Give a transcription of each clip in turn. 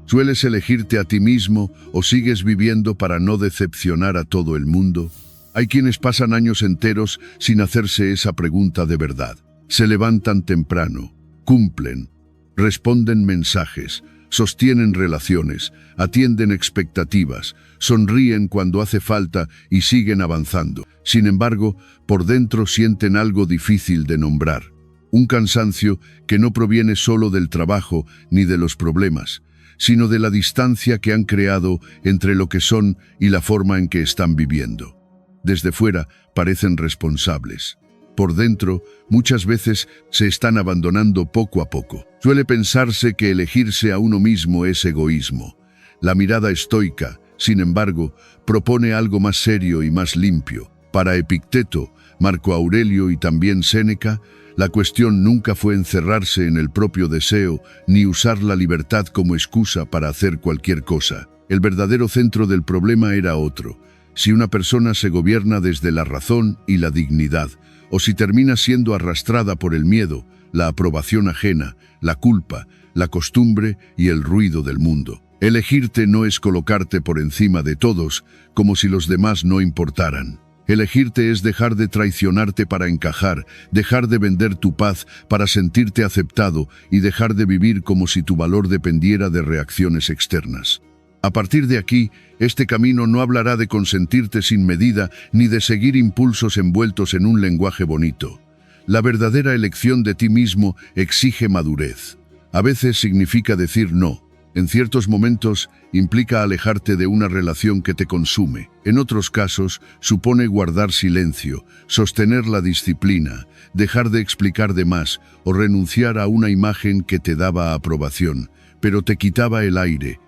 ¿Sueles elegirte a ti mismo o sigues viviendo para no decepcionar a todo el mundo? Hay quienes pasan años enteros sin hacerse esa pregunta de verdad. Se levantan temprano, cumplen, responden mensajes, sostienen relaciones, atienden expectativas, sonríen cuando hace falta y siguen avanzando. Sin embargo, por dentro sienten algo difícil de nombrar. Un cansancio que no proviene solo del trabajo ni de los problemas, sino de la distancia que han creado entre lo que son y la forma en que están viviendo. Desde fuera parecen responsables. Por dentro, muchas veces se están abandonando poco a poco. Suele pensarse que elegirse a uno mismo es egoísmo. La mirada estoica, sin embargo, propone algo más serio y más limpio. Para Epicteto, Marco Aurelio y también Séneca, la cuestión nunca fue encerrarse en el propio deseo ni usar la libertad como excusa para hacer cualquier cosa. El verdadero centro del problema era otro. Si una persona se gobierna desde la razón y la dignidad, o si termina siendo arrastrada por el miedo, la aprobación ajena, la culpa, la costumbre y el ruido del mundo. Elegirte no es colocarte por encima de todos, como si los demás no importaran. Elegirte es dejar de traicionarte para encajar, dejar de vender tu paz para sentirte aceptado y dejar de vivir como si tu valor dependiera de reacciones externas. A partir de aquí, este camino no hablará de consentirte sin medida ni de seguir impulsos envueltos en un lenguaje bonito. La verdadera elección de ti mismo exige madurez. A veces significa decir no. En ciertos momentos implica alejarte de una relación que te consume. En otros casos supone guardar silencio, sostener la disciplina, dejar de explicar de más o renunciar a una imagen que te daba aprobación, pero te quitaba el aire.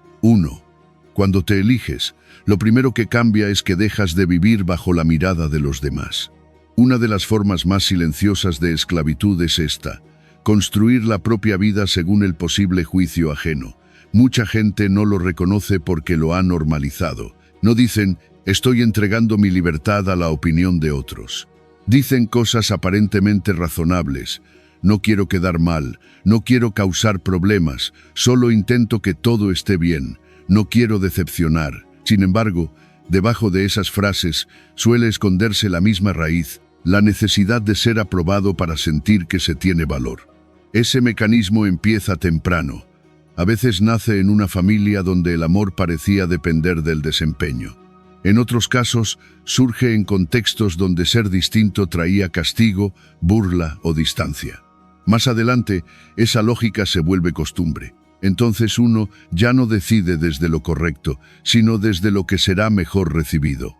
Cuando te eliges, lo primero que cambia es que dejas de vivir bajo la mirada de los demás. Una de las formas más silenciosas de esclavitud es esta: construir la propia vida según el posible juicio ajeno. Mucha gente no lo reconoce porque lo ha normalizado. No dicen, estoy entregando mi libertad a la opinión de otros. Dicen cosas aparentemente razonables. No quiero quedar mal, no quiero causar problemas, solo intento que todo esté bien. No quiero decepcionar. Sin embargo, debajo de esas frases suele esconderse la misma raíz, la necesidad de ser aprobado para sentir que se tiene valor. Ese mecanismo empieza temprano. A veces nace en una familia donde el amor parecía depender del desempeño. En otros casos, surge en contextos donde ser distinto traía castigo, burla o distancia. Más adelante, esa lógica se vuelve costumbre. Entonces uno ya no decide desde lo correcto, sino desde lo que será mejor recibido.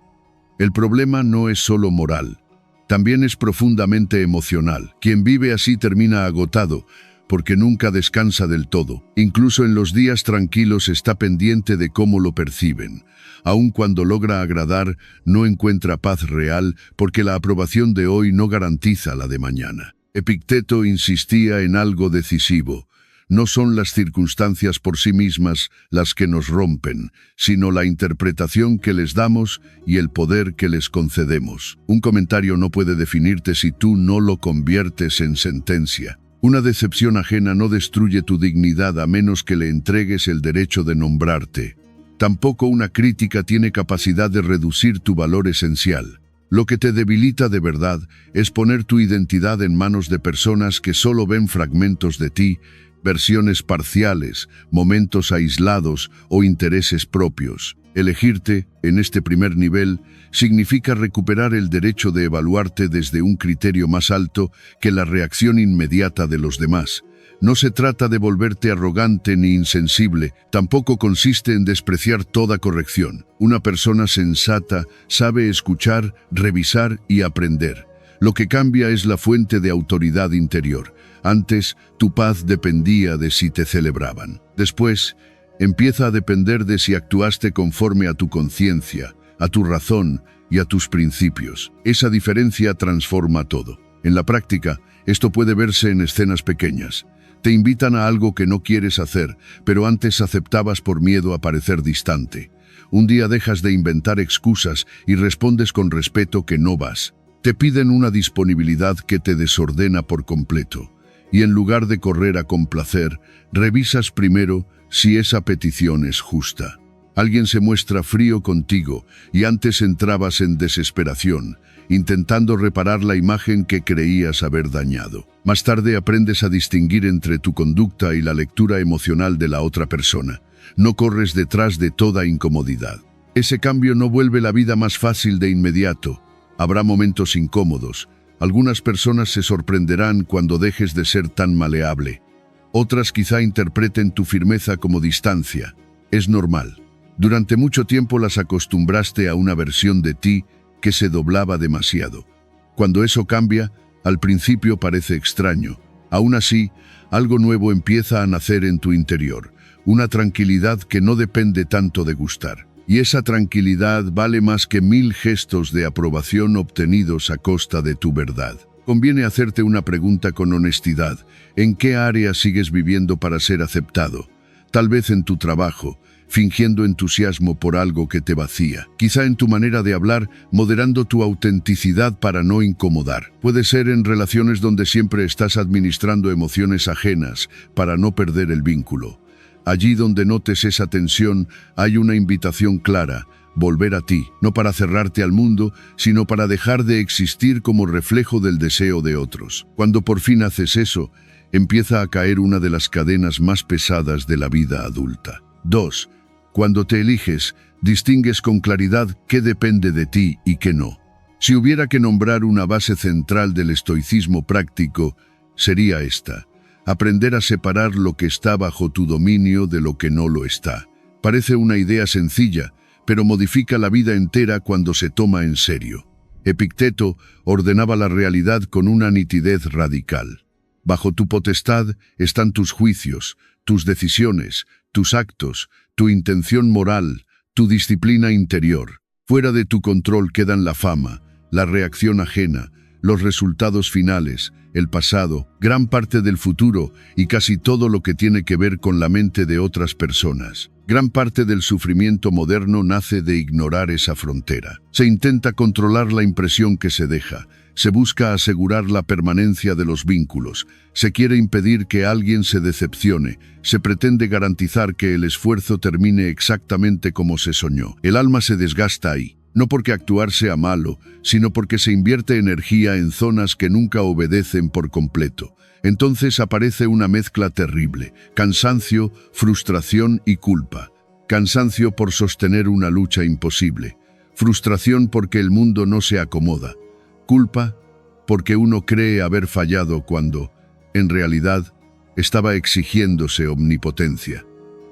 El problema no es solo moral, también es profundamente emocional. Quien vive así termina agotado, porque nunca descansa del todo. Incluso en los días tranquilos está pendiente de cómo lo perciben. Aun cuando logra agradar, no encuentra paz real, porque la aprobación de hoy no garantiza la de mañana. Epicteto insistía en algo decisivo. No son las circunstancias por sí mismas las que nos rompen, sino la interpretación que les damos y el poder que les concedemos. Un comentario no puede definirte si tú no lo conviertes en sentencia. Una decepción ajena no destruye tu dignidad a menos que le entregues el derecho de nombrarte. Tampoco una crítica tiene capacidad de reducir tu valor esencial. Lo que te debilita de verdad es poner tu identidad en manos de personas que solo ven fragmentos de ti, versiones parciales, momentos aislados o intereses propios. Elegirte, en este primer nivel, significa recuperar el derecho de evaluarte desde un criterio más alto que la reacción inmediata de los demás. No se trata de volverte arrogante ni insensible, tampoco consiste en despreciar toda corrección. Una persona sensata sabe escuchar, revisar y aprender. Lo que cambia es la fuente de autoridad interior. Antes, tu paz dependía de si te celebraban. Después, empieza a depender de si actuaste conforme a tu conciencia, a tu razón y a tus principios. Esa diferencia transforma todo. En la práctica, esto puede verse en escenas pequeñas. Te invitan a algo que no quieres hacer, pero antes aceptabas por miedo a parecer distante. Un día dejas de inventar excusas y respondes con respeto que no vas. Te piden una disponibilidad que te desordena por completo. y en lugar de correr a complacer, revisas primero si esa petición es justa. Alguien se muestra frío contigo y antes entrabas en desesperación, intentando reparar la imagen que creías haber dañado. Más tarde aprendes a distinguir entre tu conducta y la lectura emocional de la otra persona. No corres detrás de toda incomodidad. Ese cambio no vuelve la vida más fácil de inmediato. Habrá momentos incómodos. Algunas personas se sorprenderán cuando dejes de ser tan maleable. Otras quizá interpreten tu firmeza como distancia. Es normal. Durante mucho tiempo las acostumbraste a una versión de ti que se doblaba demasiado. Cuando eso cambia, al principio parece extraño. Aún así, algo nuevo empieza a nacer en tu interior, una tranquilidad que no depende tanto de gustar. Y esa tranquilidad vale más que 1000 gestos de aprobación obtenidos a costa de tu verdad. Conviene hacerte una pregunta con honestidad. ¿En qué área sigues viviendo para ser aceptado? Tal vez en tu trabajo, fingiendo entusiasmo por algo que te vacía. Quizá en tu manera de hablar, moderando tu autenticidad para no incomodar. Puede ser en relaciones donde siempre estás administrando emociones ajenas para no perder el vínculo. Allí donde notes esa tensión, hay una invitación clara: volver a ti, no para cerrarte al mundo, sino para dejar de existir como reflejo del deseo de otros. Cuando por fin haces eso, empieza a caer una de las cadenas más pesadas de la vida adulta. 2. Cuando te eliges, distingues con claridad qué depende de ti y qué no. Si hubiera que nombrar una base central del estoicismo práctico, sería esta: aprender a separar lo que está bajo tu dominio de lo que no lo está. Parece una idea sencilla, pero modifica la vida entera cuando se toma en serio. Epicteto ordenaba la realidad con una nitidez radical. Bajo tu potestad están tus juicios, tus decisiones, tus actos, tu intención moral, tu disciplina interior. Fuera de tu control quedan la fama, la reacción ajena, los resultados finales, el pasado, gran parte del futuro y casi todo lo que tiene que ver con la mente de otras personas. Gran parte del sufrimiento moderno nace de ignorar esa frontera. Se intenta controlar la impresión que se deja. Se busca asegurar la permanencia de los vínculos. Se quiere impedir que alguien se decepcione. Se pretende garantizar que el esfuerzo termine exactamente como se soñó. El alma se desgasta ahí. No porque actuar sea malo, sino porque se invierte energía en zonas que nunca obedecen por completo. Entonces aparece una mezcla terrible: cansancio, frustración y culpa. Cansancio por sostener una lucha imposible. Frustración porque el mundo no se acomoda. Culpa porque uno cree haber fallado cuando, en realidad, estaba exigiéndose omnipotencia.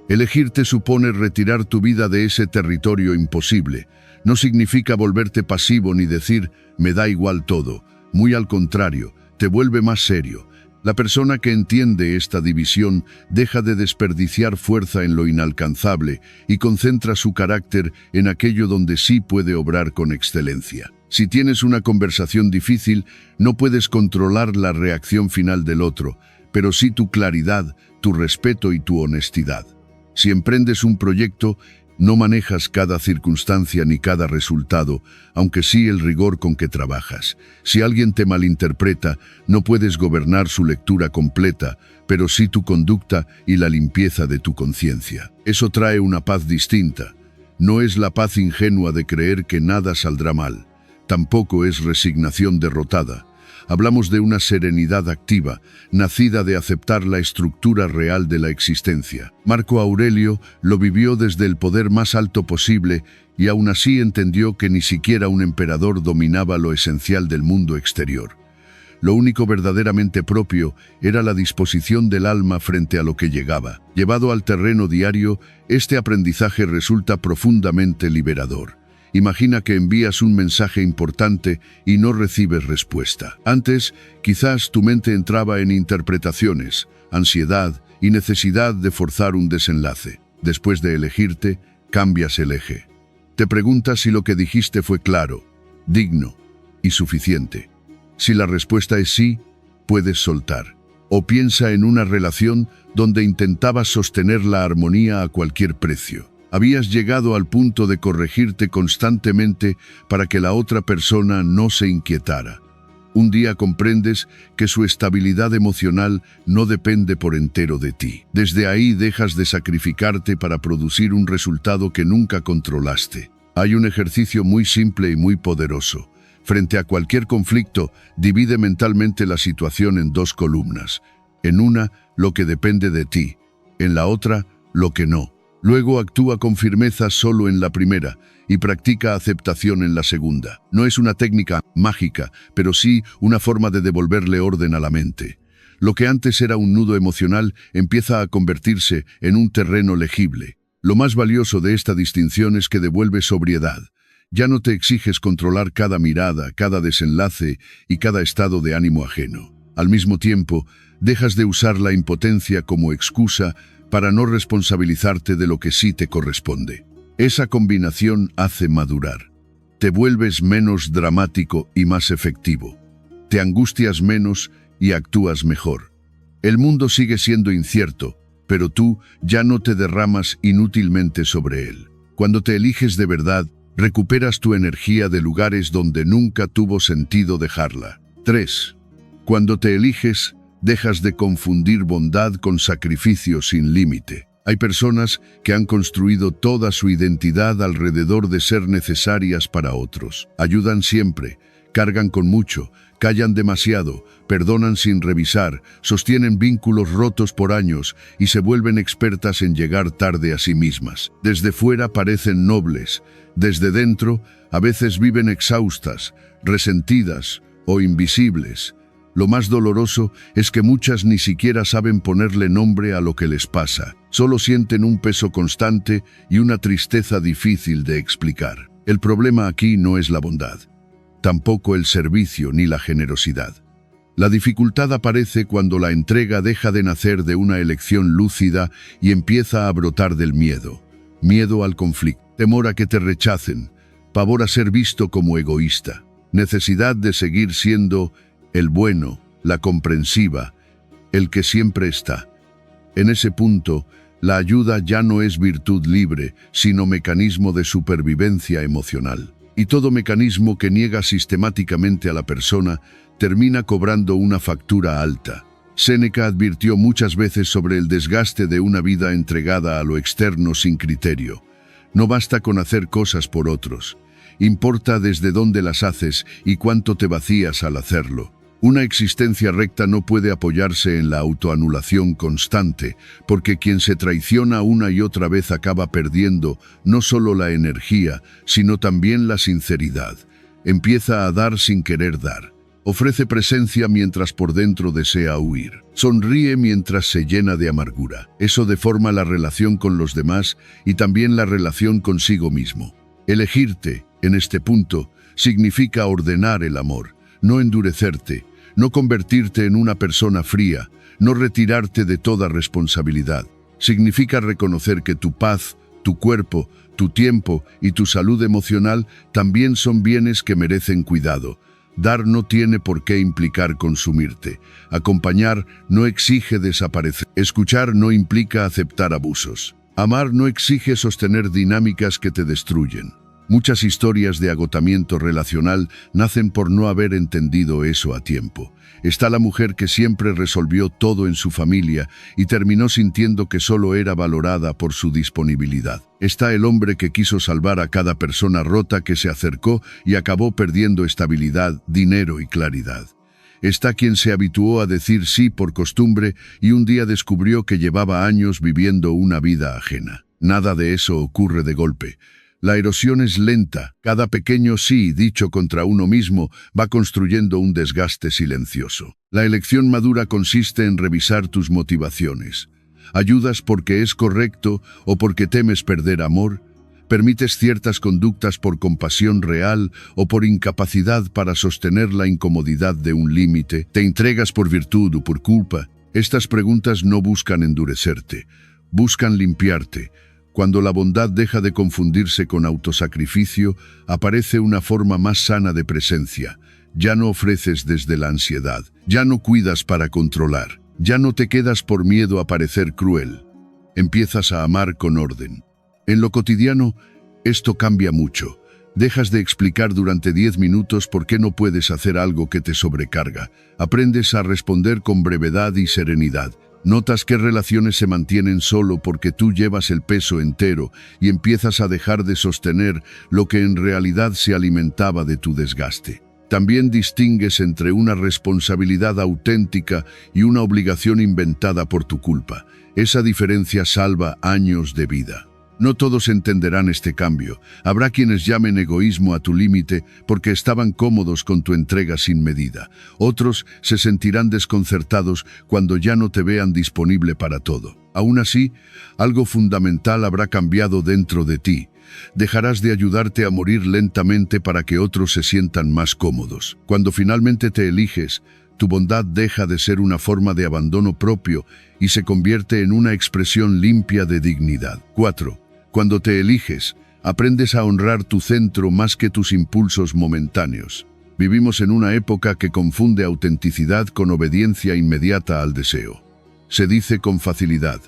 Elegirte supone retirar tu vida de ese territorio imposible. No significa volverte pasivo ni decir «me da igual todo». Muy al contrario, te vuelve más serio. La persona que entiende esta división deja de desperdiciar fuerza en lo inalcanzable y concentra su carácter en aquello donde sí puede obrar con excelencia. Si tienes una conversación difícil, no puedes controlar la reacción final del otro, pero sí tu claridad, tu respeto y tu honestidad. Si emprendes un proyecto, no manejas cada circunstancia ni cada resultado, aunque sí el rigor con que trabajas. Si alguien te malinterpreta, no puedes gobernar su lectura completa, pero sí tu conducta y la limpieza de tu conciencia. Eso trae una paz distinta. No es la paz ingenua de creer que nada saldrá mal. Tampoco es resignación derrotada. Hablamos de una serenidad activa, nacida de aceptar la estructura real de la existencia. Marco Aurelio lo vivió desde el poder más alto posible y aún así entendió que ni siquiera un emperador dominaba lo esencial del mundo exterior. Lo único verdaderamente propio era la disposición del alma frente a lo que llegaba. Llevado al terreno diario, este aprendizaje resulta profundamente liberador. Imagina que envías un mensaje importante y no recibes respuesta. Antes, quizás tu mente entraba en interpretaciones, ansiedad y necesidad de forzar un desenlace. Después de elegirte, cambias el eje. Te preguntas si lo que dijiste fue claro, digno y suficiente. Si la respuesta es sí, puedes soltar. O piensa en una relación donde intentabas sostener la armonía a cualquier precio. Habías llegado al punto de corregirte constantemente para que la otra persona no se inquietara. Un día comprendes que su estabilidad emocional no depende por entero de ti. Desde ahí dejas de sacrificarte para producir un resultado que nunca controlaste. Hay un ejercicio muy simple y muy poderoso. Frente a cualquier conflicto, divide mentalmente la situación en dos columnas. En una, lo que depende de ti. En la otra, lo que no. Luego actúa con firmeza solo en la primera y practica aceptación en la segunda. No es una técnica mágica, pero sí una forma de devolverle orden a la mente. Lo que antes era un nudo emocional empieza a convertirse en un terreno legible. Lo más valioso de esta distinción es que devuelve sobriedad. Ya no te exiges controlar cada mirada, cada desenlace y cada estado de ánimo ajeno. Al mismo tiempo, dejas de usar la impotencia como excusa para no responsabilizarte de lo que sí te corresponde. Esa combinación hace madurar. Te vuelves menos dramático y más efectivo. Te angustias menos y actúas mejor. El mundo sigue siendo incierto, pero tú ya no te derramas inútilmente sobre él. Cuando te eliges de verdad, recuperas tu energía de lugares donde nunca tuvo sentido dejarla. 3. Cuando te eliges, dejas de confundir bondad con sacrificio sin límite. Hay personas que han construido toda su identidad alrededor de ser necesarias para otros. Ayudan siempre, cargan con mucho, callan demasiado, perdonan sin revisar, sostienen vínculos rotos por años y se vuelven expertas en llegar tarde a sí mismas. Desde fuera parecen nobles, desde dentro a veces viven exhaustas, resentidas o invisibles. Lo más doloroso es que muchas ni siquiera saben ponerle nombre a lo que les pasa. Solo sienten un peso constante y una tristeza difícil de explicar. El problema aquí no es la bondad, tampoco el servicio ni la generosidad. La dificultad aparece cuando la entrega deja de nacer de una elección lúcida y empieza a brotar del miedo. Miedo al conflicto, temor a que te rechacen, pavor a ser visto como egoísta, necesidad de seguir siendo el bueno, la comprensiva, el que siempre está. En ese punto, la ayuda ya no es virtud libre, sino mecanismo de supervivencia emocional. Y todo mecanismo que niega sistemáticamente a la persona termina cobrando una factura alta. Séneca advirtió muchas veces sobre el desgaste de una vida entregada a lo externo sin criterio. No basta con hacer cosas por otros. Importa desde dónde las haces y cuánto te vacías al hacerlo. Una existencia recta no puede apoyarse en la autoanulación constante, porque quien se traiciona una y otra vez acaba perdiendo no solo la energía, sino también la sinceridad. Empieza a dar sin querer dar. Ofrece presencia mientras por dentro desea huir. Sonríe mientras se llena de amargura. Eso deforma la relación con los demás y también la relación consigo mismo. Elegirte, en este punto, significa ordenar el amor, no endurecerte, no convertirte en una persona fría, no retirarte de toda responsabilidad. Significa reconocer que tu paz, tu cuerpo, tu tiempo y tu salud emocional también son bienes que merecen cuidado. Dar no tiene por qué implicar consumirte. Acompañar no exige desaparecer. Escuchar no implica aceptar abusos. Amar no exige sostener dinámicas que te destruyen. Muchas historias de agotamiento relacional nacen por no haber entendido eso a tiempo. Está la mujer que siempre resolvió todo en su familia y terminó sintiendo que solo era valorada por su disponibilidad. Está el hombre que quiso salvar a cada persona rota que se acercó y acabó perdiendo estabilidad, dinero y claridad. Está quien se habituó a decir sí por costumbre y un día descubrió que llevaba años viviendo una vida ajena. Nada de eso ocurre de golpe. La erosión es lenta. Cada pequeño sí dicho contra uno mismo va construyendo un desgaste silencioso. La elección madura consiste en revisar tus motivaciones. ¿Ayudas porque es correcto o porque temes perder amor? ¿Permites ciertas conductas por compasión real o por incapacidad para sostener la incomodidad de un límite? ¿Te entregas por virtud o por culpa? Estas preguntas no buscan endurecerte, buscan limpiarte. Cuando la bondad deja de confundirse con autosacrificio, aparece una forma más sana de presencia. Ya no ofreces desde la ansiedad, ya no cuidas para controlar, ya no te quedas por miedo a parecer cruel. Empiezas a amar con orden. En lo cotidiano, esto cambia mucho. Dejas de explicar durante 10 minutos por qué no puedes hacer algo que te sobrecarga. Aprendes a responder con brevedad y serenidad. Notas qué relaciones se mantienen solo porque tú llevas el peso entero y empiezas a dejar de sostener lo que en realidad se alimentaba de tu desgaste. También distingues entre una responsabilidad auténtica y una obligación inventada por tu culpa. Esa diferencia salva años de vida. No todos entenderán este cambio. Habrá quienes llamen egoísmo a tu límite porque estaban cómodos con tu entrega sin medida. Otros se sentirán desconcertados cuando ya no te vean disponible para todo. Aún así, algo fundamental habrá cambiado dentro de ti. Dejarás de ayudarte a morir lentamente para que otros se sientan más cómodos. Cuando finalmente te eliges, tu bondad deja de ser una forma de abandono propio y se convierte en una expresión limpia de dignidad. 4. Cuando te eliges, aprendes a honrar tu centro más que tus impulsos momentáneos. Vivimos en una época que confunde autenticidad con obediencia inmediata al deseo. Se dice con facilidad: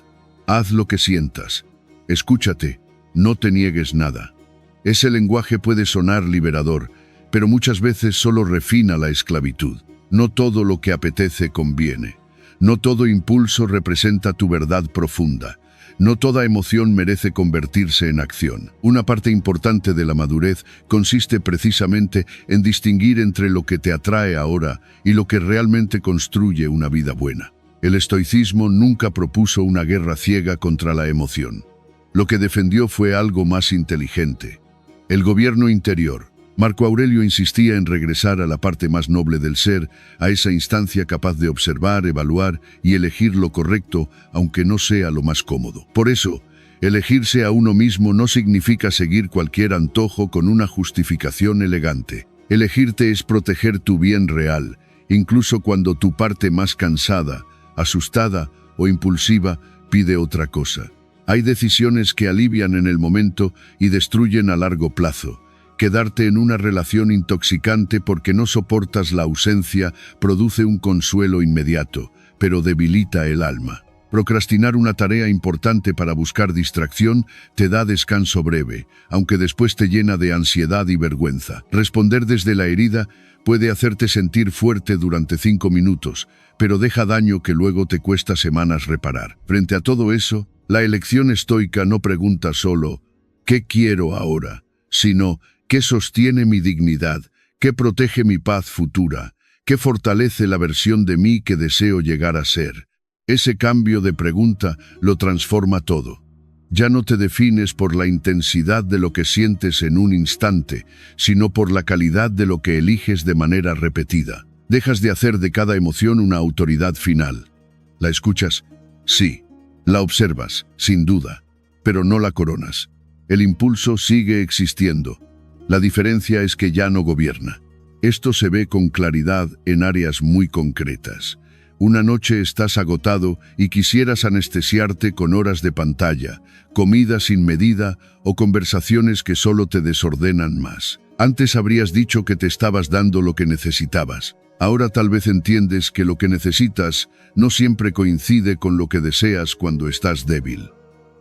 haz lo que sientas. Escúchate, no te niegues nada. Ese lenguaje puede sonar liberador, pero muchas veces solo refina la esclavitud. No todo lo que apetece conviene. No todo impulso representa tu verdad profunda. No toda emoción merece convertirse en acción. Una parte importante de la madurez consiste precisamente en distinguir entre lo que te atrae ahora y lo que realmente construye una vida buena. El estoicismo nunca propuso una guerra ciega contra la emoción. Lo que defendió fue algo más inteligente: el gobierno interior. Marco Aurelio insistía en regresar a la parte más noble del ser, a esa instancia capaz de observar, evaluar y elegir lo correcto, aunque no sea lo más cómodo. Por eso, elegirse a uno mismo no significa seguir cualquier antojo con una justificación elegante. Elegirte es proteger tu bien real, incluso cuando tu parte más cansada, asustada o impulsiva pide otra cosa. Hay decisiones que alivian en el momento y destruyen a largo plazo. Quedarte en una relación intoxicante porque no soportas la ausencia produce un consuelo inmediato, pero debilita el alma. Procrastinar una tarea importante para buscar distracción te da descanso breve, aunque después te llena de ansiedad y vergüenza. Responder desde la herida puede hacerte sentir fuerte durante 5 minutos, pero deja daño que luego te cuesta semanas reparar. Frente a todo eso, la elección estoica no pregunta solo ¿qué quiero ahora?, sino ¿qué sostiene mi dignidad? ¿Qué protege mi paz futura? ¿Qué fortalece la versión de mí que deseo llegar a ser? Ese cambio de pregunta lo transforma todo. Ya no te defines por la intensidad de lo que sientes en un instante, sino por la calidad de lo que eliges de manera repetida. Dejas de hacer de cada emoción una autoridad final. ¿La escuchas? Sí. La observas, sin duda, pero no la coronas. El impulso sigue existiendo. La diferencia es que ya no gobierna. Esto se ve con claridad en áreas muy concretas. Una noche estás agotado y quisieras anestesiarte con horas de pantalla, comida sin medida o conversaciones que solo te desordenan más. Antes habrías dicho que te estabas dando lo que necesitabas. Ahora tal vez entiendes que lo que necesitas no siempre coincide con lo que deseas cuando estás débil.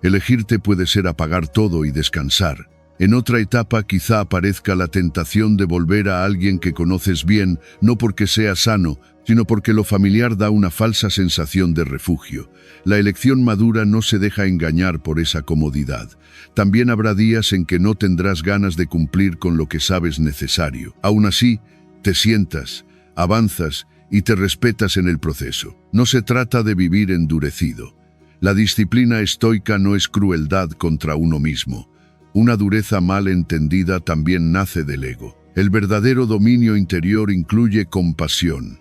Elegirte puede ser apagar todo y descansar. En otra etapa quizá aparezca la tentación de volver a alguien que conoces bien, no porque sea sano, sino porque lo familiar da una falsa sensación de refugio. La elección madura no se deja engañar por esa comodidad. También habrá días en que no tendrás ganas de cumplir con lo que sabes necesario. Aún así, te sientas, avanzas y te respetas en el proceso. No se trata de vivir endurecido. La disciplina estoica no es crueldad contra uno mismo. Una dureza mal entendida también nace del ego. El verdadero dominio interior incluye compasión,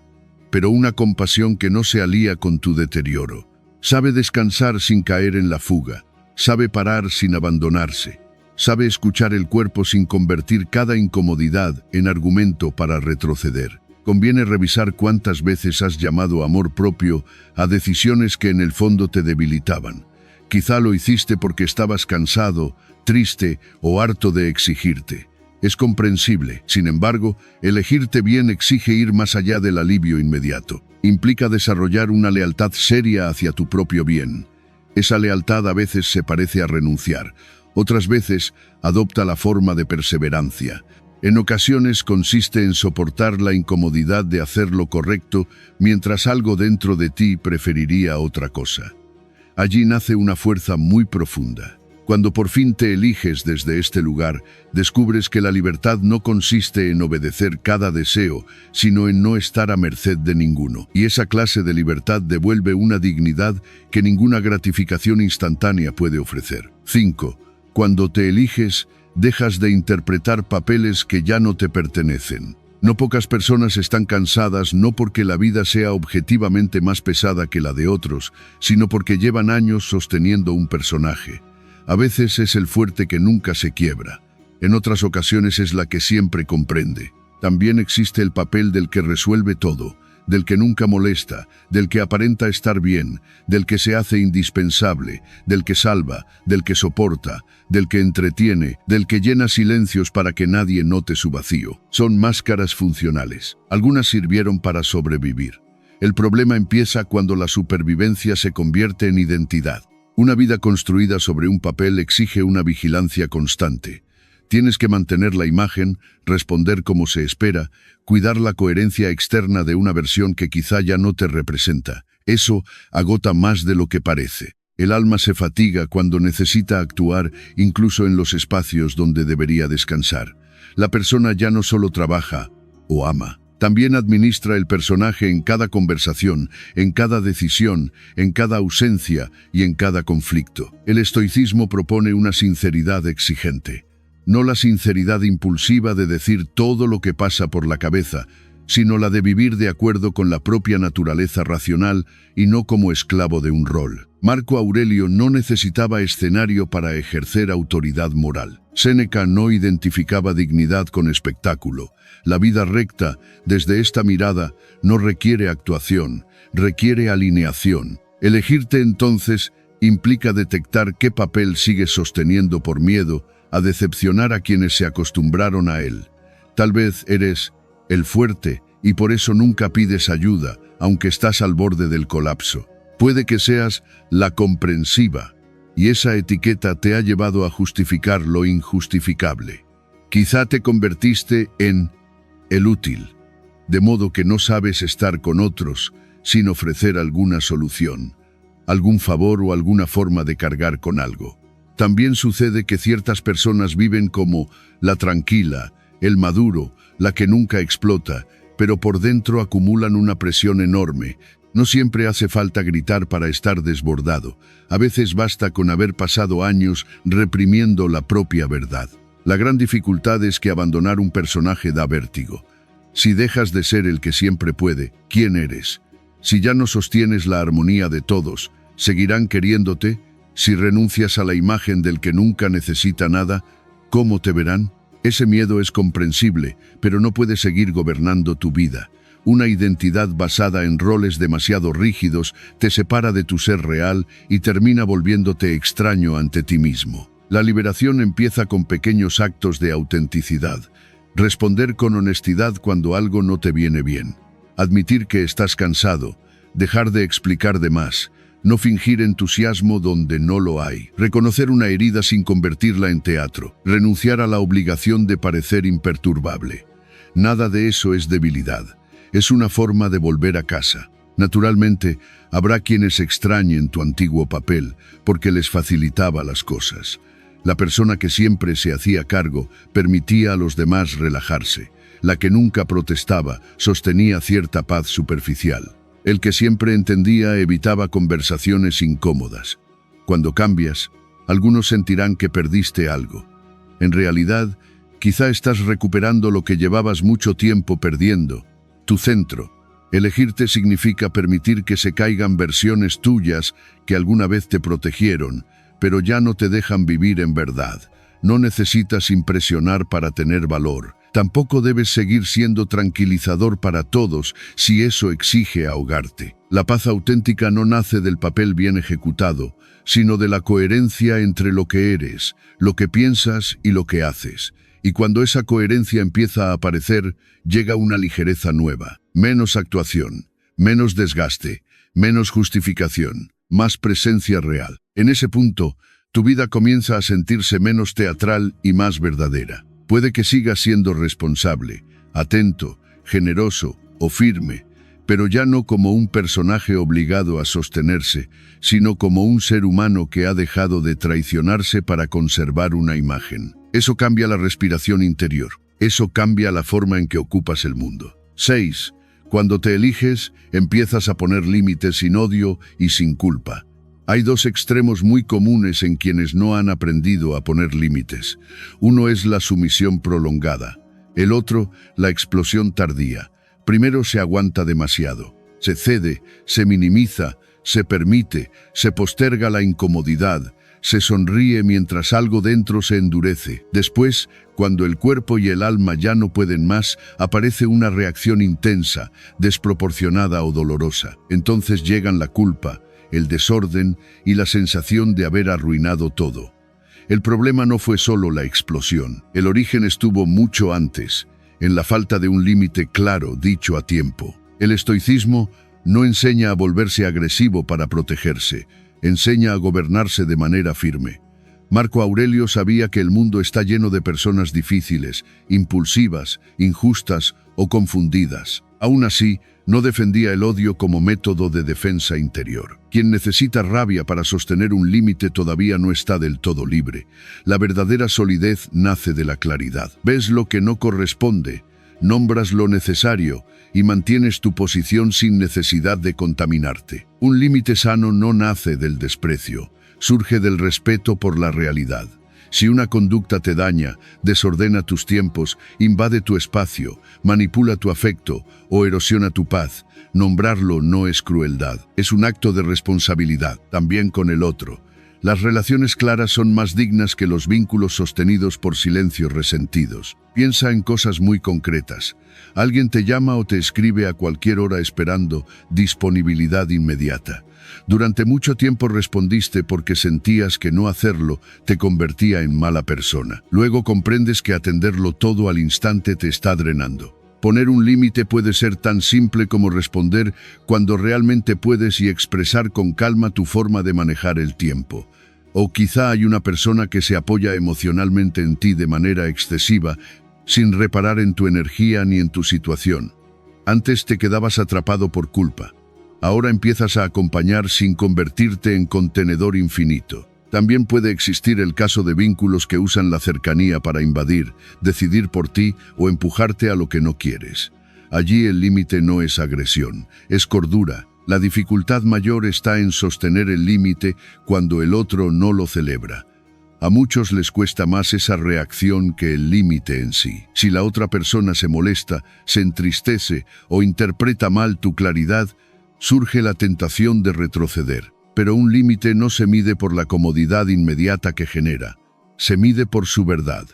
pero una compasión que no se alía con tu deterioro. Sabe descansar sin caer en la fuga, sabe parar sin abandonarse, sabe escuchar el cuerpo sin convertir cada incomodidad en argumento para retroceder. Conviene revisar cuántas veces has llamado amor propio a decisiones que en el fondo te debilitaban. Quizá lo hiciste porque estabas cansado, triste o harto de exigirte. Es comprensible. Sin embargo, elegirte bien exige ir más allá del alivio inmediato. Implica desarrollar una lealtad seria hacia tu propio bien. Esa lealtad a veces se parece a renunciar, Otras veces adopta la forma de perseverancia. En ocasiones consiste en soportar la incomodidad de hacer lo correcto mientras algo dentro de ti preferiría otra cosa. Allí nace una fuerza muy profunda. Cuando por fin te eliges desde este lugar, descubres que la libertad no consiste en obedecer cada deseo, sino en no estar a merced de ninguno. Y esa clase de libertad devuelve una dignidad que ninguna gratificación instantánea puede ofrecer. 5. Cuando te eliges, dejas de interpretar papeles que ya no te pertenecen. No pocas personas están cansadas no porque la vida sea objetivamente más pesada que la de otros, sino porque llevan años sosteniendo un personaje. A veces es el fuerte que nunca se quiebra. En otras ocasiones es la que siempre comprende. También existe el papel del que resuelve todo, del que nunca molesta, del que aparenta estar bien, del que se hace indispensable, del que salva, del que soporta, del que entretiene, del que llena silencios para que nadie note su vacío. Son máscaras funcionales. Algunas sirvieron para sobrevivir. El problema empieza cuando la supervivencia se convierte en identidad. Una vida construida sobre un papel exige una vigilancia constante. Tienes que mantener la imagen, responder como se espera, cuidar la coherencia externa de una versión que quizá ya no te representa. Eso agota más de lo que parece. El alma se fatiga cuando necesita actuar incluso en los espacios donde debería descansar. La persona ya no solo trabaja o ama, también administra el personaje en cada conversación, en cada decisión, en cada ausencia y en cada conflicto. El estoicismo propone una sinceridad exigente. No la sinceridad impulsiva de decir todo lo que pasa por la cabeza, sino la de vivir de acuerdo con la propia naturaleza racional y no como esclavo de un rol. Marco Aurelio no necesitaba escenario para ejercer autoridad moral. Séneca no identificaba dignidad con espectáculo. La vida recta, desde esta mirada, no requiere actuación, requiere alineación. Elegirte entonces implica detectar qué papel sigues sosteniendo por miedo a decepcionar a quienes se acostumbraron a él. Tal vez eres el fuerte y por eso nunca pides ayuda, aunque estás al borde del colapso. Puede que seas la comprensiva, y esa etiqueta te ha llevado a justificar lo injustificable. Quizá te convertiste en el útil, de modo que no sabes estar con otros sin ofrecer alguna solución, algún favor o alguna forma de cargar con algo. También sucede que ciertas personas viven como la tranquila, el maduro, la que nunca explota, pero por dentro acumulan una presión enorme. No siempre hace falta gritar para estar desbordado. A veces basta con haber pasado años reprimiendo la propia verdad. La gran dificultad es que abandonar un personaje da vértigo. Si dejas de ser el que siempre puede, ¿quién eres? Si ya no sostienes la armonía de todos, ¿seguirán queriéndote? Si renuncias a la imagen del que nunca necesita nada, ¿cómo te verán? Ese miedo es comprensible, pero no puede seguir gobernando tu vida. Una identidad basada en roles demasiado rígidos te separa de tu ser real y termina volviéndote extraño ante ti mismo. La liberación empieza con pequeños actos de autenticidad. Responder con honestidad cuando algo no te viene bien. Admitir que estás cansado. Dejar de explicar de más. No fingir entusiasmo donde no lo hay. Reconocer una herida sin convertirla en teatro. Renunciar a la obligación de parecer imperturbable. Nada de eso es debilidad. Es una forma de volver a casa. Naturalmente, habrá quienes extrañen tu antiguo papel porque les facilitaba las cosas. La persona que siempre se hacía cargo permitía a los demás relajarse. La que nunca protestaba sostenía cierta paz superficial. El que siempre entendía evitaba conversaciones incómodas. Cuando cambias, algunos sentirán que perdiste algo. En realidad, quizá estás recuperando lo que llevabas mucho tiempo perdiendo. Tu centro. Elegirte significa permitir que se caigan versiones tuyas que alguna vez te protegieron, pero ya no te dejan vivir en verdad. No necesitas impresionar para tener valor. Tampoco debes seguir siendo tranquilizador para todos si eso exige ahogarte. La paz auténtica no nace del papel bien ejecutado, sino de la coherencia entre lo que eres, lo que piensas y lo que haces. Y cuando esa coherencia empieza a aparecer, llega una ligereza nueva. Menos actuación, menos desgaste, menos justificación, más presencia real. En ese punto, tu vida comienza a sentirse menos teatral y más verdadera. Puede que sigas siendo responsable, atento, generoso o firme, pero ya no como un personaje obligado a sostenerse, sino como un ser humano que ha dejado de traicionarse para conservar una imagen. Eso cambia la respiración interior. Eso cambia la forma en que ocupas el mundo. 6. Cuando te eliges, empiezas a poner límites sin odio y sin culpa. Hay dos extremos muy comunes en quienes no han aprendido a poner límites. Uno es la sumisión prolongada. El otro, la explosión tardía. Primero se aguanta demasiado. Se cede, se minimiza, se permite, se posterga la incomodidad, se sonríe mientras algo dentro se endurece. Después, cuando el cuerpo y el alma ya no pueden más, aparece una reacción intensa, desproporcionada o dolorosa. Entonces llegan la culpa, el desorden y la sensación de haber arruinado todo. El problema no fue solo la explosión. El origen estuvo mucho antes, en la falta de un límite claro, dicho a tiempo. El estoicismo no enseña a volverse agresivo para protegerse, enseña a gobernarse de manera firme. Marco Aurelio sabía que el mundo está lleno de personas difíciles, impulsivas, injustas o confundidas. Aún así, no defendía el odio como método de defensa interior. Quien necesita rabia para sostener un límite todavía no está del todo libre. La verdadera solidez nace de la claridad. Ves lo que no corresponde, nombras lo necesario y mantienes tu posición sin necesidad de contaminarte. Un límite sano no nace del desprecio, surge del respeto por la realidad. Si una conducta te daña, desordena tus tiempos, invade tu espacio, manipula tu afecto o erosiona tu paz, nombrarlo no es crueldad, es un acto de responsabilidad, también con el otro. Las relaciones claras son más dignas que los vínculos sostenidos por silencios resentidos. Piensa en cosas muy concretas. Alguien te llama o te escribe a cualquier hora esperando disponibilidad inmediata. Durante mucho tiempo respondiste porque sentías que no hacerlo te convertía en mala persona. Luego comprendes que atenderlo todo al instante te está drenando. Poner un límite puede ser tan simple como responder cuando realmente puedes y expresar con calma tu forma de manejar el tiempo. O quizá hay una persona que se apoya emocionalmente en ti de manera excesiva, sin reparar en tu energía ni en tu situación. Antes te quedabas atrapado por culpa. Ahora empiezas a acompañar sin convertirte en contenedor infinito. También puede existir el caso de vínculos que usan la cercanía para invadir, decidir por ti o empujarte a lo que no quieres. Allí el límite no es agresión, es cordura. La dificultad mayor está en sostener el límite cuando el otro no lo celebra. A muchos les cuesta más esa reacción que el límite en sí. Si la otra persona se molesta, se entristece o interpreta mal tu claridad, surge la tentación de retroceder. Pero un límite no se mide por la comodidad inmediata que genera, se mide por su verdad.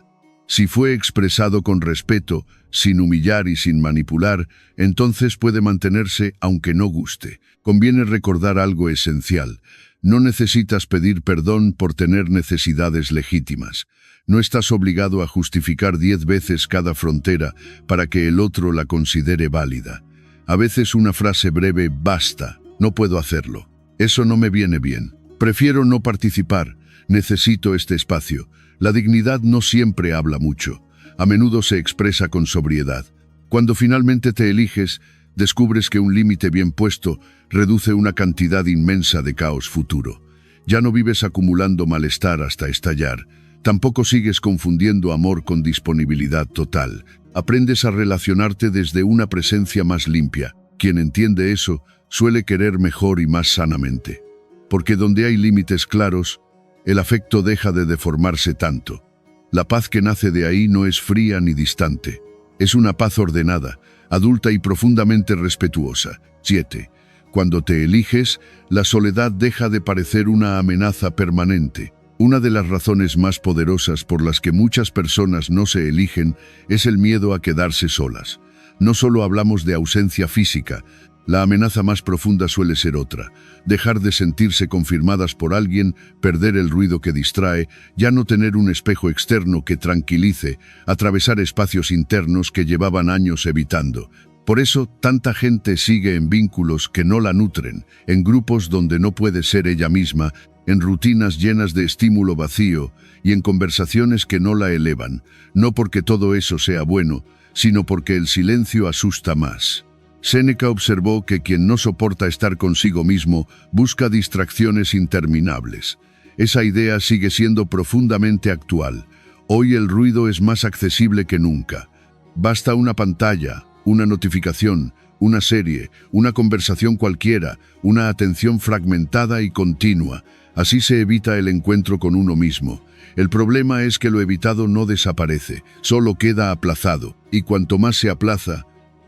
Si fue expresado con respeto, sin humillar y sin manipular, entonces puede mantenerse aunque no guste. Conviene recordar algo esencial. No necesitas pedir perdón por tener necesidades legítimas. No estás obligado a justificar 10 veces cada frontera para que el otro la considere válida. A veces una frase breve basta, no puedo hacerlo. Eso no me viene bien. Prefiero no participar. Necesito este espacio. La dignidad no siempre habla mucho. A menudo se expresa con sobriedad. Cuando finalmente te eliges, descubres que un límite bien puesto reduce una cantidad inmensa de caos futuro. Ya no vives acumulando malestar hasta estallar. Tampoco sigues confundiendo amor con disponibilidad total. Aprendes a relacionarte desde una presencia más limpia. Quien entiende eso suele querer mejor y más sanamente. Porque donde hay límites claros, el afecto deja de deformarse tanto. La paz que nace de ahí no es fría ni distante. Es una paz ordenada, adulta y profundamente respetuosa. 7. Cuando te eliges, la soledad deja de parecer una amenaza permanente. Una de las razones más poderosas por las que muchas personas no se eligen es el miedo a quedarse solas. No solo hablamos de ausencia física, la amenaza más profunda suele ser otra: dejar de sentirse confirmadas por alguien, perder el ruido que distrae, ya no tener un espejo externo que tranquilice, atravesar espacios internos que llevaban años evitando. Por eso, tanta gente sigue en vínculos que no la nutren, en grupos donde no puede ser ella misma, en rutinas llenas de estímulo vacío y en conversaciones que no la elevan, no porque todo eso sea bueno, sino porque el silencio asusta más. Séneca observó que quien no soporta estar consigo mismo busca distracciones interminables. Esa idea sigue siendo profundamente actual. Hoy el ruido es más accesible que nunca. Basta una pantalla, una notificación, una serie, una conversación cualquiera, una atención fragmentada y continua. Así se evita el encuentro con uno mismo. El problema es que lo evitado no desaparece, solo queda aplazado, y cuanto más se aplaza,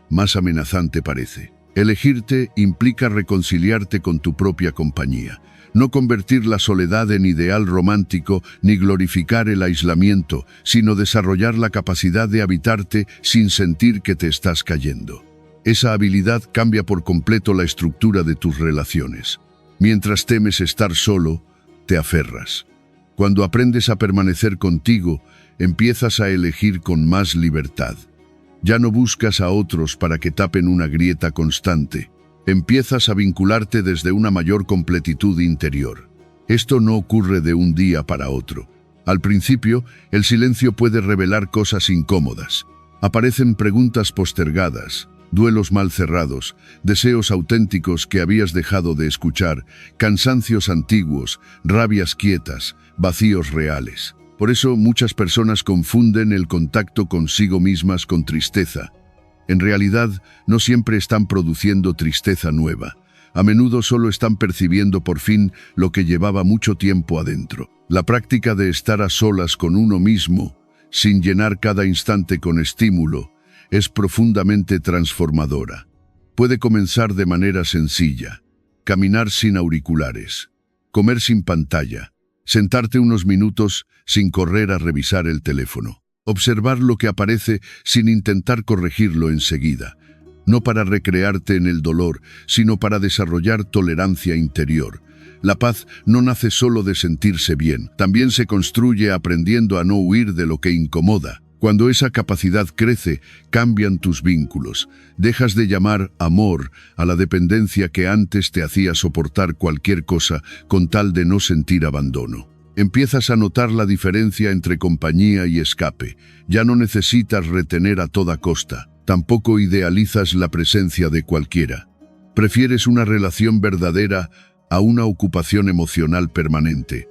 más amenazante parece. Elegirte implica reconciliarte con tu propia compañía. No convertir la soledad en ideal romántico ni glorificar el aislamiento, sino desarrollar la capacidad de habitarte sin sentir que te estás cayendo. Esa habilidad cambia por completo la estructura de tus relaciones. Mientras temes estar solo, te aferras. Cuando aprendes a permanecer contigo, empiezas a elegir con más libertad. Ya no buscas a otros para que tapen una grieta constante. Empiezas a vincularte desde una mayor completitud interior. Esto no ocurre de un día para otro. Al principio, el silencio puede revelar cosas incómodas. Aparecen preguntas postergadas, duelos mal cerrados, deseos auténticos que habías dejado de escuchar, cansancios antiguos, rabias quietas, vacíos reales. Por eso muchas personas confunden el contacto consigo mismas con tristeza. En realidad, no siempre están produciendo tristeza nueva. A menudo solo están percibiendo por fin lo que llevaba mucho tiempo adentro. La práctica de estar a solas con uno mismo, sin llenar cada instante con estímulo, es profundamente transformadora. Puede comenzar de manera sencilla: caminar sin auriculares, comer sin pantalla, sentarte unos minutos sin correr a revisar el teléfono, observar lo que aparece sin intentar corregirlo enseguida, no para recrearte en el dolor, sino para desarrollar tolerancia interior. La paz no nace solo de sentirse bien, también se construye aprendiendo a no huir de lo que incomoda. Cuando esa capacidad crece, cambian tus vínculos. Dejas de llamar amor a la dependencia que antes te hacía soportar cualquier cosa con tal de no sentir abandono. Empiezas a notar la diferencia entre compañía y escape. Ya no necesitas retener a toda costa. Tampoco idealizas la presencia de cualquiera. Prefieres una relación verdadera a una ocupación emocional permanente.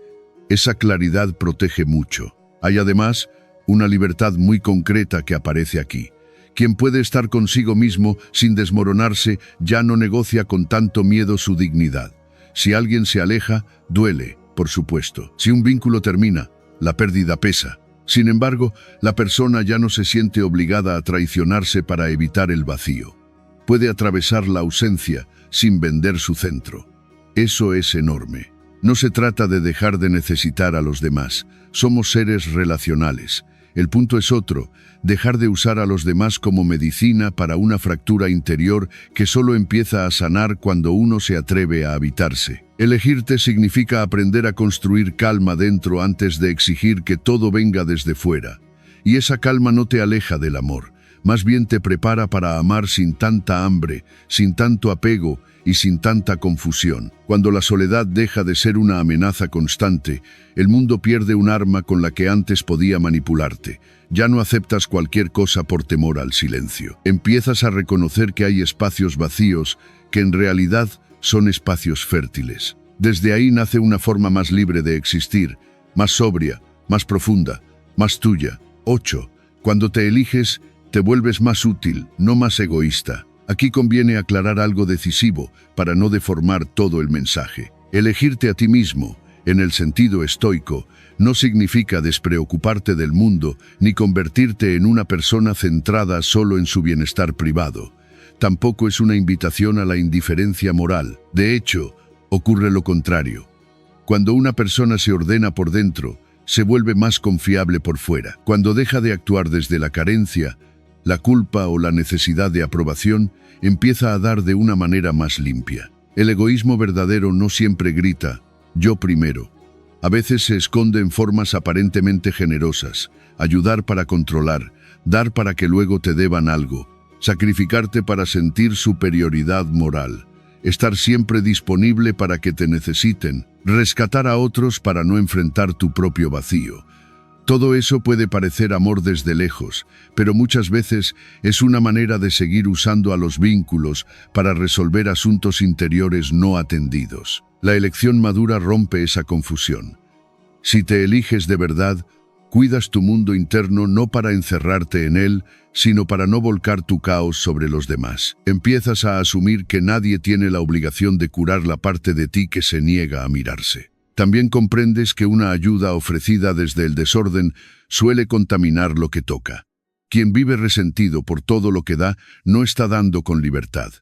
Esa claridad protege mucho. Hay además una libertad muy concreta que aparece aquí. Quien puede estar consigo mismo sin desmoronarse ya no negocia con tanto miedo su dignidad. Si alguien se aleja, duele, por supuesto. Si un vínculo termina, la pérdida pesa. Sin embargo, la persona ya no se siente obligada a traicionarse para evitar el vacío. Puede atravesar la ausencia sin vender su centro. Eso es enorme. No se trata de dejar de necesitar a los demás. Somos seres relacionales. El punto es otro: dejar de usar a los demás como medicina para una fractura interior que solo empieza a sanar cuando uno se atreve a habitarse. Elegirte significa aprender a construir calma dentro antes de exigir que todo venga desde fuera. Y esa calma no te aleja del amor, más bien te prepara para amar sin tanta hambre, sin tanto apego y sin tanta confusión. Cuando la soledad deja de ser una amenaza constante, el mundo pierde un arma con la que antes podía manipularte. Ya no aceptas cualquier cosa por temor al silencio. Empiezas a reconocer que hay espacios vacíos que en realidad son espacios fértiles. Desde ahí nace una forma más libre de existir, más sobria, más profunda, más tuya. 8. Cuando te eliges, te vuelves más útil, no más egoísta. Aquí conviene aclarar algo decisivo para no deformar todo el mensaje. Elegirte a ti mismo, en el sentido estoico, no significa despreocuparte del mundo ni convertirte en una persona centrada solo en su bienestar privado. Tampoco es una invitación a la indiferencia moral. De hecho, ocurre lo contrario. Cuando una persona se ordena por dentro, se vuelve más confiable por fuera. Cuando deja de actuar desde la carencia, la culpa o la necesidad de aprobación, empieza a dar de una manera más limpia. El egoísmo verdadero no siempre grita «yo primero». A veces se esconde en formas aparentemente generosas: ayudar para controlar, dar para que luego te deban algo, sacrificarte para sentir superioridad moral. estar siempre disponible para que te necesiten, rescatar a otros para no enfrentar tu propio vacío. Todo eso puede parecer amor desde lejos, pero muchas veces es una manera de seguir usando a los vínculos para resolver asuntos interiores no atendidos. La elección madura rompe esa confusión. Si te eliges de verdad, cuidas tu mundo interno no para encerrarte en él, sino para no volcar tu caos sobre los demás. Empiezas a asumir que nadie tiene la obligación de curar la parte de ti que se niega a mirarse. También comprendes que una ayuda ofrecida desde el desorden suele contaminar lo que toca. Quien vive resentido por todo lo que da no está dando con libertad.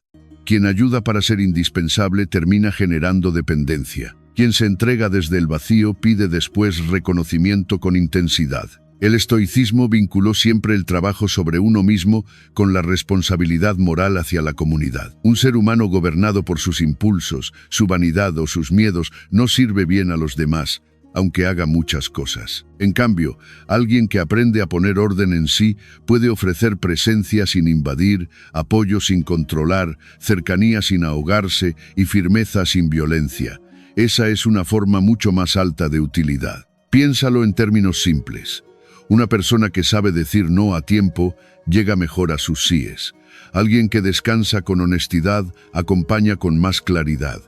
Quien ayuda para ser indispensable termina generando dependencia. Quien se entrega desde el vacío pide después reconocimiento con intensidad. El estoicismo vinculó siempre el trabajo sobre uno mismo con la responsabilidad moral hacia la comunidad. Un ser humano gobernado por sus impulsos, su vanidad o sus miedos no sirve bien a los demás, aunque haga muchas cosas. En cambio, alguien que aprende a poner orden en sí puede ofrecer presencia sin invadir, apoyo sin controlar, cercanía sin ahogarse y firmeza sin violencia. Esa es una forma mucho más alta de utilidad. Piénsalo en términos simples. Una persona que sabe decir no a tiempo llega mejor a sus síes. Alguien que descansa con honestidad acompaña con más claridad.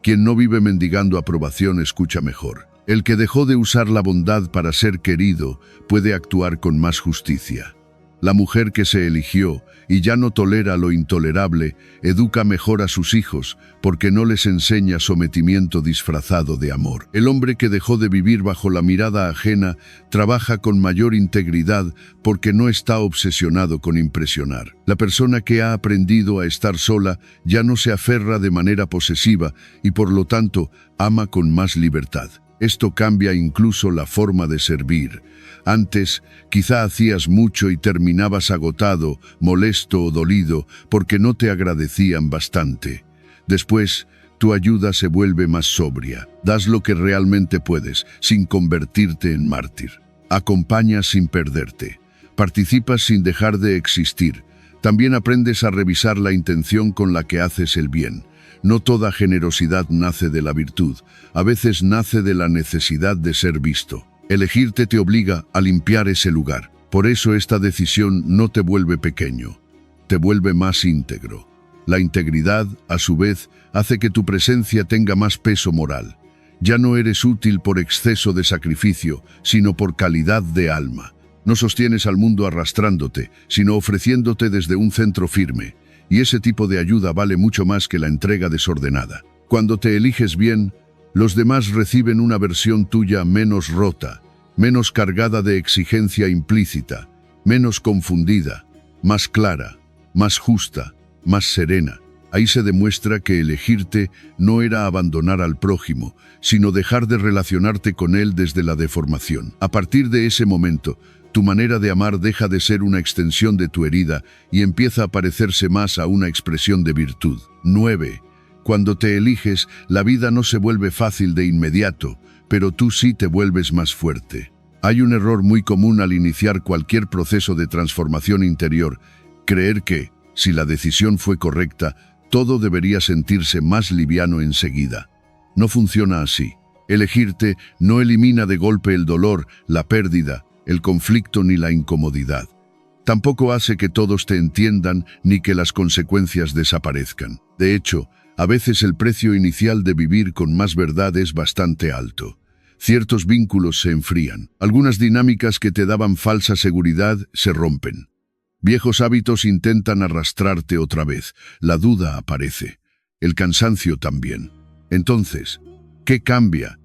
Quien no vive mendigando aprobación escucha mejor. El que dejó de usar la bondad para ser querido puede actuar con más justicia. La mujer que se eligió y ya no tolera lo intolerable, educa mejor a sus hijos porque no les enseña sometimiento disfrazado de amor. El hombre que dejó de vivir bajo la mirada ajena trabaja con mayor integridad porque no está obsesionado con impresionar. La persona que ha aprendido a estar sola ya no se aferra de manera posesiva y por lo tanto ama con más libertad. Esto cambia incluso la forma de servir. Antes, quizá hacías mucho y terminabas agotado, molesto o dolido porque no te agradecían bastante. Después, tu ayuda se vuelve más sobria. Das lo que realmente puedes, sin convertirte en mártir. Acompañas sin perderte. Participas sin dejar de existir. También aprendes a revisar la intención con la que haces el bien. No toda generosidad nace de la virtud, a veces nace de la necesidad de ser visto. Elegirte te obliga a limpiar ese lugar. Por eso esta decisión no te vuelve pequeño, te vuelve más íntegro. La integridad, a su vez, hace que tu presencia tenga más peso moral. Ya no eres útil por exceso de sacrificio, sino por calidad de alma. No sostienes al mundo arrastrándote, sino ofreciéndote desde un centro firme. Y ese tipo de ayuda vale mucho más que la entrega desordenada. Cuando te eliges bien, los demás reciben una versión tuya menos rota, menos cargada de exigencia implícita, menos confundida, más clara, más justa, más serena. Ahí se demuestra que elegirte no era abandonar al prójimo, sino dejar de relacionarte con él desde la deformación. A partir de ese momento, tu manera de amar deja de ser una extensión de tu herida y empieza a parecerse más a una expresión de virtud. 9. Cuando te eliges, la vida no se vuelve fácil de inmediato, pero tú sí te vuelves más fuerte. Hay un error muy común al iniciar cualquier proceso de transformación interior: creer que, si la decisión fue correcta, todo debería sentirse más liviano enseguida. No funciona así. Elegirte no elimina de golpe el dolor, la pérdida, el conflicto ni la incomodidad. Tampoco hace que todos te entiendan ni que las consecuencias desaparezcan. De hecho, a veces el precio inicial de vivir con más verdad es bastante alto. Ciertos vínculos se enfrían. Algunas dinámicas que te daban falsa seguridad se rompen. Viejos hábitos intentan arrastrarte otra vez. La duda aparece. El cansancio también. Entonces, ¿qué cambia?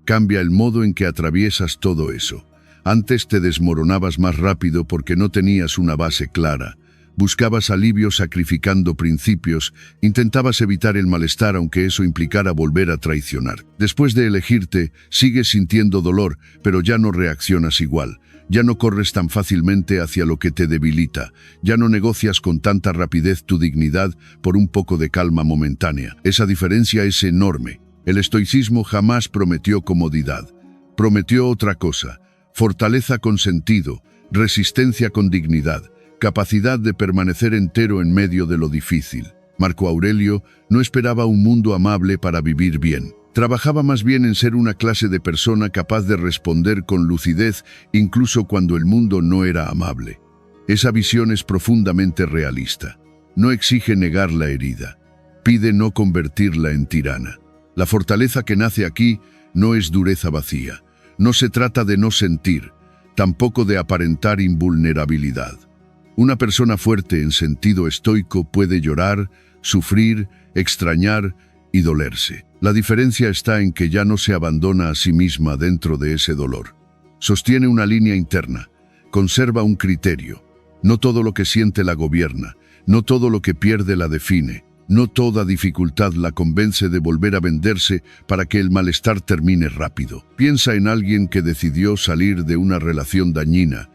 Cambia el modo en que atraviesas todo eso. Antes te desmoronabas más rápido porque no tenías una base clara. Buscabas alivio sacrificando principios, intentabas evitar el malestar aunque eso implicara volver a traicionar. Después de elegirte, sigues sintiendo dolor, pero ya no reaccionas igual. Ya no corres tan fácilmente hacia lo que te debilita. Ya no negocias con tanta rapidez tu dignidad por un poco de calma momentánea. Esa diferencia es enorme. El estoicismo jamás prometió comodidad. Prometió otra cosa: fortaleza con sentido, resistencia con dignidad, capacidad de permanecer entero en medio de lo difícil. Marco Aurelio no esperaba un mundo amable para vivir bien. Trabajaba más bien en ser una clase de persona capaz de responder con lucidez incluso cuando el mundo no era amable. Esa visión es profundamente realista. No exige negar la herida. Pide no convertirla en tirana. La fortaleza que nace aquí no es dureza vacía. No se trata de no sentir, tampoco de aparentar invulnerabilidad. Una persona fuerte en sentido estoico puede llorar, sufrir, extrañar y dolerse. La diferencia está en que ya no se abandona a sí misma dentro de ese dolor. Sostiene una línea interna, conserva un criterio. No todo lo que siente la gobierna, no todo lo que pierde la define, no toda dificultad la convence de volver a venderse para que el malestar termine rápido. Piensa en alguien que decidió salir de una relación dañina.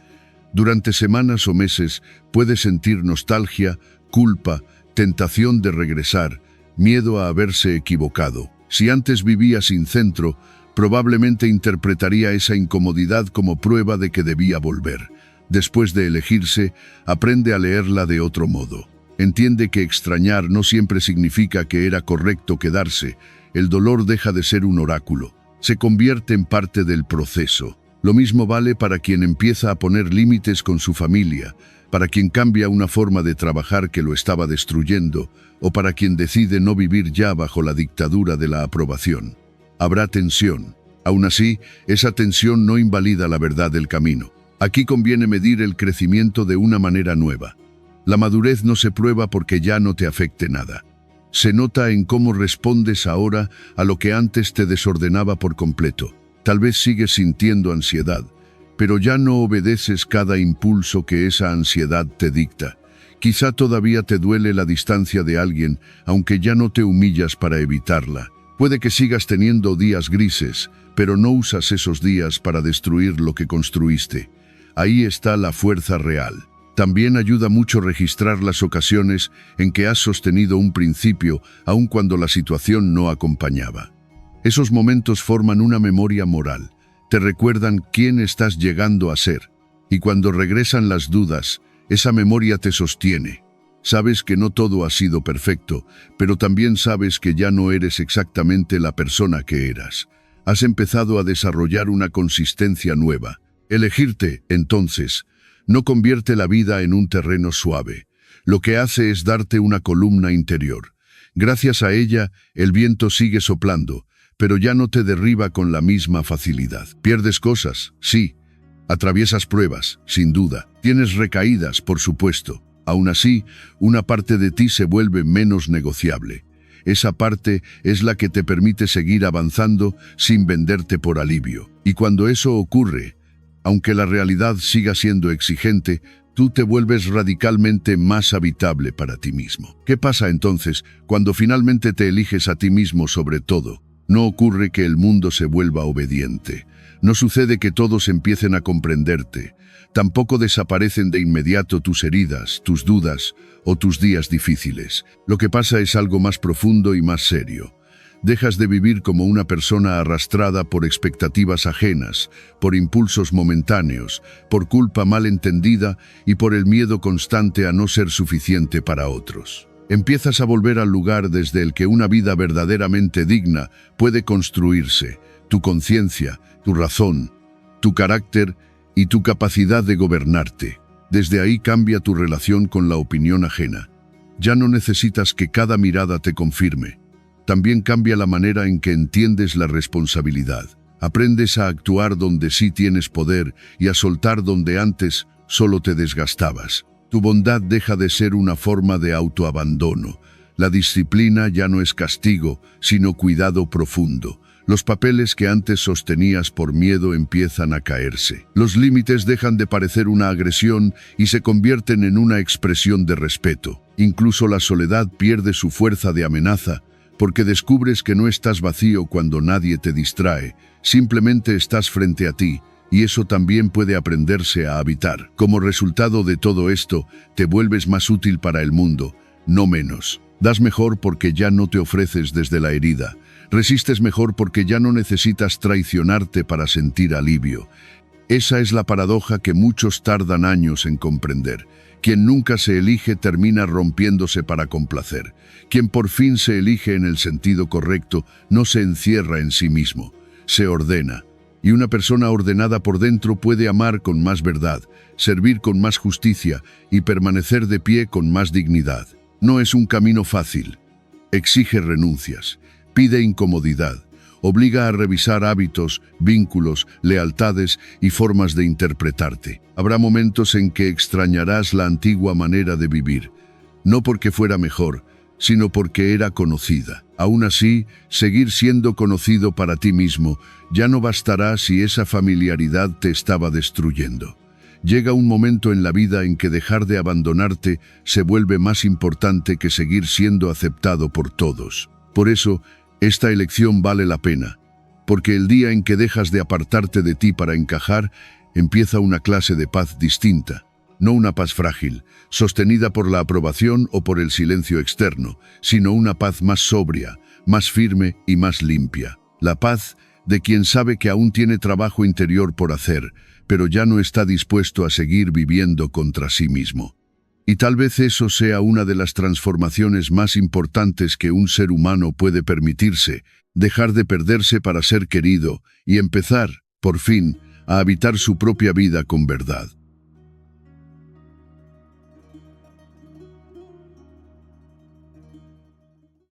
Durante semanas o meses puede sentir nostalgia, culpa, tentación de regresar, miedo a haberse equivocado. Si antes vivía sin centro, probablemente interpretaría esa incomodidad como prueba de que debía volver. Después de elegirse, aprende a leerla de otro modo. Entiende que extrañar no siempre significa que era correcto quedarse. El dolor deja de ser un oráculo. Se convierte en parte del proceso. Lo mismo vale para quien empieza a poner límites con su familia, para quien cambia una forma de trabajar que lo estaba destruyendo, o para quien decide no vivir ya bajo la dictadura de la aprobación. Habrá tensión. Aún así, esa tensión no invalida la verdad del camino. Aquí conviene medir el crecimiento de una manera nueva. La madurez no se prueba porque ya no te afecte nada. Se nota en cómo respondes ahora a lo que antes te desordenaba por completo. Tal vez sigues sintiendo ansiedad, pero ya no obedeces cada impulso que esa ansiedad te dicta. Quizá todavía te duele la distancia de alguien, aunque ya no te humillas para evitarla. Puede que sigas teniendo días grises, pero no usas esos días para destruir lo que construiste. Ahí está la fuerza real. También ayuda mucho registrar las ocasiones en que has sostenido un principio, aun cuando la situación no acompañaba. Esos momentos forman una memoria moral. Te recuerdan quién estás llegando a ser. Y cuando regresan las dudas, esa memoria te sostiene. Sabes que no todo ha sido perfecto, pero también sabes que ya no eres exactamente la persona que eras. Has empezado a desarrollar una consistencia nueva. Elegirte, entonces, no convierte la vida en un terreno suave. Lo que hace es darte una columna interior. Gracias a ella, el viento sigue soplando, pero ya no te derriba con la misma facilidad. Pierdes cosas, sí. Atraviesas pruebas, sin duda. Tienes recaídas, por supuesto. Aún así, una parte de ti se vuelve menos negociable. Esa parte es la que te permite seguir avanzando sin venderte por alivio. Y cuando eso ocurre, aunque la realidad siga siendo exigente, tú te vuelves radicalmente más habitable para ti mismo. ¿Qué pasa entonces cuando finalmente te eliges a ti mismo sobre todo? No ocurre que el mundo se vuelva obediente. No sucede que todos empiecen a comprenderte. Tampoco desaparecen de inmediato tus heridas, tus dudas o tus días difíciles. Lo que pasa es algo más profundo y más serio. Dejas de vivir como una persona arrastrada por expectativas ajenas, por impulsos momentáneos, por culpa mal entendida y por el miedo constante a no ser suficiente para otros. Empiezas a volver al lugar desde el que una vida verdaderamente digna puede construirse, tu conciencia, tu razón, tu carácter y tu capacidad de gobernarte. Desde ahí cambia tu relación con la opinión ajena. Ya no necesitas que cada mirada te confirme. También cambia la manera en que entiendes la responsabilidad. Aprendes a actuar donde sí tienes poder y a soltar donde antes solo te desgastabas. Tu bondad deja de ser una forma de autoabandono. La disciplina ya no es castigo, sino cuidado profundo. Los papeles que antes sostenías por miedo empiezan a caerse. Los límites dejan de parecer una agresión y se convierten en una expresión de respeto. Incluso la soledad pierde su fuerza de amenaza, porque descubres que no estás vacío cuando nadie te distrae, simplemente estás frente a ti, y eso también puede aprenderse a habitar. Como resultado de todo esto, te vuelves más útil para el mundo, no menos. Das mejor porque ya no te ofreces desde la herida. Resistes mejor porque ya no necesitas traicionarte para sentir alivio. Esa es la paradoja que muchos tardan años en comprender. Quien nunca se elige termina rompiéndose para complacer. Quien por fin se elige en el sentido correcto no se encierra en sí mismo, se ordena. Y una persona ordenada por dentro puede amar con más verdad, servir con más justicia y permanecer de pie con más dignidad. No es un camino fácil. Exige renuncias, pide incomodidad, obliga a revisar hábitos, vínculos, lealtades y formas de interpretarte. Habrá momentos en que extrañarás la antigua manera de vivir, no porque fuera mejor, sino porque era conocida. Aún así, seguir siendo conocido para ti mismo ya no bastará si esa familiaridad te estaba destruyendo. Llega un momento en la vida en que dejar de abandonarte se vuelve más importante que seguir siendo aceptado por todos. Por eso, esta elección vale la pena, porque el día en que dejas de apartarte de ti para encajar, empieza una clase de paz distinta. No una paz frágil, sostenida por la aprobación o por el silencio externo, sino una paz más sobria, más firme y más limpia. La paz de quien sabe que aún tiene trabajo interior por hacer, pero ya no está dispuesto a seguir viviendo contra sí mismo. Y tal vez eso sea una de las transformaciones más importantes que un ser humano puede permitirse, dejar de perderse para ser querido y empezar, por fin, a habitar su propia vida con verdad.